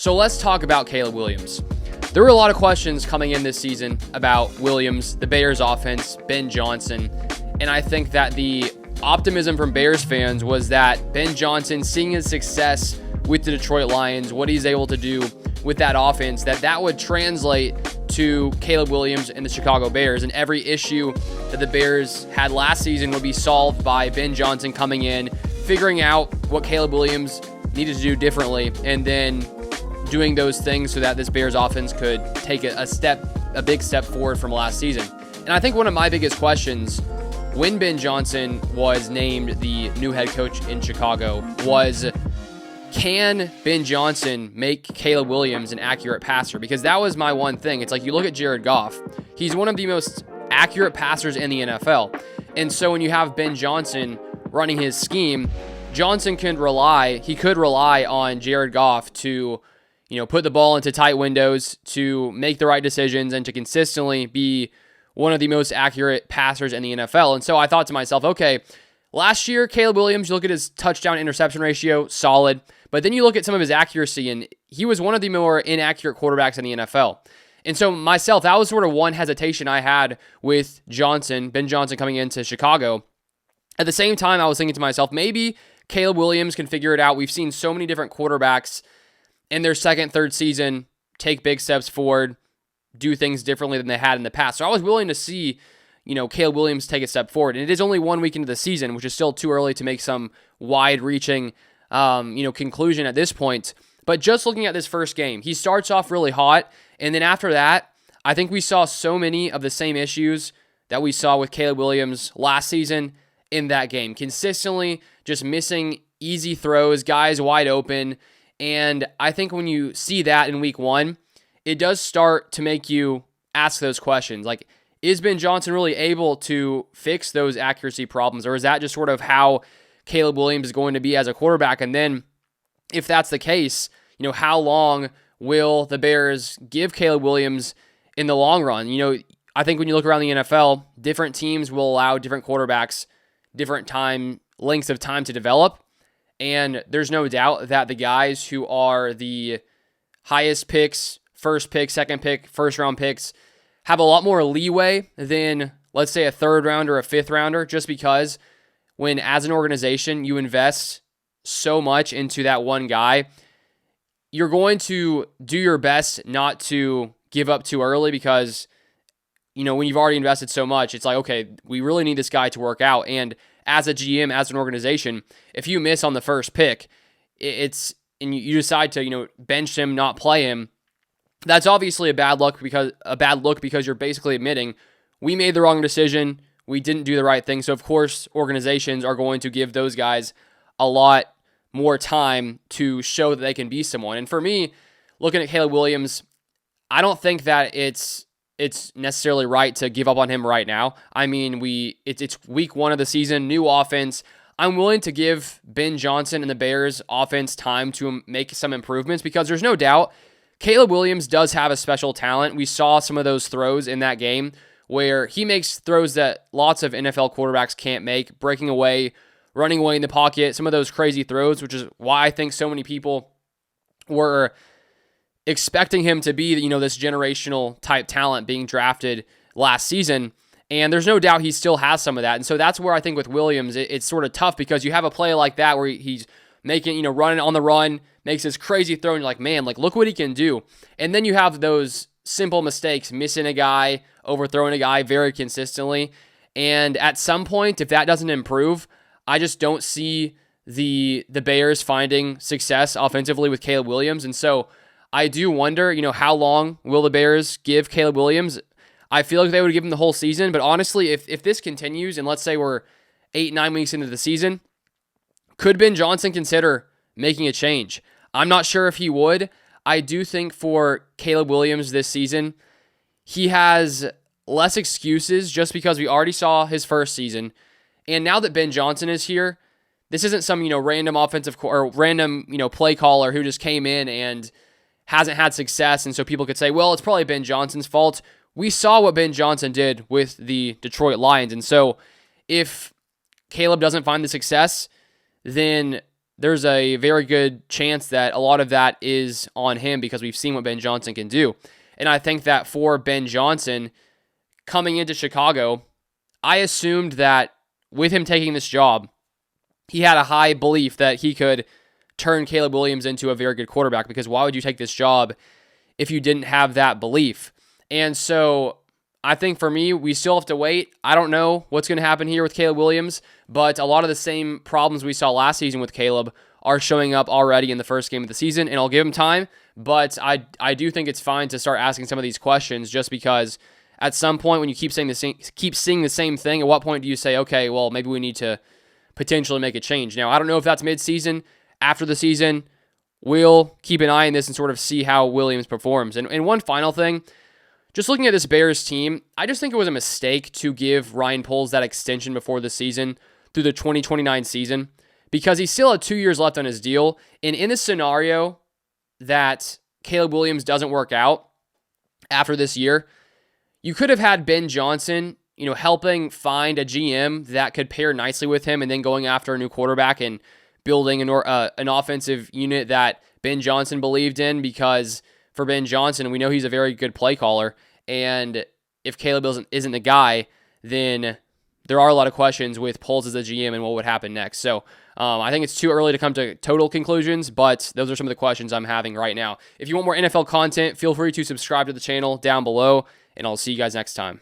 So let's talk about Caleb Williams. There were a lot of questions coming in this season about Williams, the Bears offense, Ben Johnson, and I think that the optimism from Bears fans was that Ben Johnson, seeing his success with the Detroit Lions, what he's able to do with that offense, that would translate to Caleb Williams and the Chicago Bears, and every issue that the Bears had last season would be solved by Ben Johnson coming in, figuring out what Caleb Williams needed to do differently, and then doing those things so that this Bears offense could take a big step forward from last season. And I think one of my biggest questions when Ben Johnson was named the new head coach in Chicago was, can Ben Johnson make Caleb Williams an accurate passer? Because that was my one thing. It's like, you look at Jared Goff, he's one of the most accurate passers in the NFL. And so when you have Ben Johnson running his scheme, Johnson could rely on Jared Goff to, put the ball into tight windows, to make the right decisions, and to consistently be one of the most accurate passers in the NFL. And so I thought to myself, okay, last year, Caleb Williams, you look at his touchdown-interception ratio, solid. But then you look at some of his accuracy, and he was one of the more inaccurate quarterbacks in the NFL. And so myself, that was sort of one hesitation I had with Ben Johnson coming into Chicago. At the same time, I was thinking to myself, maybe Caleb Williams can figure it out. We've seen so many different quarterbacks in their second, third season take big steps forward, do things differently than they had in the past. So I was willing to see, Caleb Williams take a step forward. And it is only 1 week into the season, which is still too early to make some wide-reaching, conclusion at this point. But just looking at this first game, he starts off really hot. And then after that, I think we saw so many of the same issues that we saw with Caleb Williams last season in that game. Consistently just missing easy throws, guys wide open. And I think when you see that in week 1, it does start to make you ask those questions. Like, is Ben Johnson really able to fix those accuracy problems? Or is that just sort of how Caleb Williams is going to be as a quarterback? And then if that's the case, how long will the Bears give Caleb Williams in the long run? I think when you look around the NFL, different teams will allow different quarterbacks different lengths of time to develop. And there's no doubt that the guys who are the highest picks, first pick, second pick, first round picks, have a lot more leeway than, let's say, a third rounder or a fifth rounder, just because when, as an organization, you invest so much into that one guy, you're going to do your best not to give up too early, because, when you've already invested so much, it's like, okay, we really need this guy to work out. And as a GM, as an organization, if you miss on the first pick, and you decide to, bench him, not play him, that's obviously a bad look because you're basically admitting we made the wrong decision, we didn't do the right thing. So of course, organizations are going to give those guys a lot more time to show that they can be someone. And for me, looking at Caleb Williams, I don't think that it's necessarily right to give up on him right now. I mean, it's week 1 of the season, new offense. I'm willing to give Ben Johnson and the Bears offense time to make some improvements, because there's no doubt Caleb Williams does have a special talent. We saw some of those throws in that game where he makes throws that lots of NFL quarterbacks can't make, breaking away, running away in the pocket, some of those crazy throws, which is why I think so many people were expecting him to be, this generational type talent being drafted last season. And there's no doubt he still has some of that. And so that's where I think with Williams, it's sort of tough, because you have a play like that where he's making, running on the run, makes this crazy throw, and you're like, man, look what he can do. And then you have those simple mistakes, missing a guy, overthrowing a guy very consistently. And at some point, if that doesn't improve, I just don't see the Bears finding success offensively with Caleb Williams. And so I do wonder, how long will the Bears give Caleb Williams? I feel like they would give him the whole season, but honestly, if this continues, and let's say we're 8-9 weeks into the season, could Ben Johnson consider making a change? I'm not sure if he would. I do think for Caleb Williams this season, he has less excuses just because we already saw his first season. And now that Ben Johnson is here, this isn't some, random random, play caller who just came in and hasn't had success. And so people could say, well, it's probably Ben Johnson's fault. We saw what Ben Johnson did with the Detroit Lions. And so if Caleb doesn't find the success, then there's a very good chance that a lot of that is on him because we've seen what Ben Johnson can do. And I think that for Ben Johnson coming into Chicago, I assumed that with him taking this job, he had a high belief that he could turn Caleb Williams into a very good quarterback, because why would you take this job if you didn't have that belief? And so I think for me, we still have to wait. I don't know what's going to happen here with Caleb Williams, but a lot of the same problems we saw last season with Caleb are showing up already in the first game of the season, and I'll give him time, but I do think it's fine to start asking some of these questions, just because at some point when you keep seeing the same thing, at what point do you say, okay, well, maybe we need to potentially make a change? Now, I don't know if that's mid-season, after the season. We'll keep an eye on this and sort of see how Williams performs. And one final thing, just looking at this Bears team, I just think it was a mistake to give Ryan Poles that extension before the season through the 2029 season, because he still had 2 years left on his deal. And in a scenario that Caleb Williams doesn't work out after this year, you could have had Ben Johnson, helping find a GM that could pair nicely with him, and then going after a new quarterback and building an offensive unit that Ben Johnson believed in, because for Ben Johnson, we know he's a very good play caller, and if Caleb isn't the guy, then there are a lot of questions with Poles as a GM and what would happen next. So I think it's too early to come to total conclusions, but those are some of the questions I'm having right now. If you want more NFL content, feel free to subscribe to the channel down below, and I'll see you guys next time.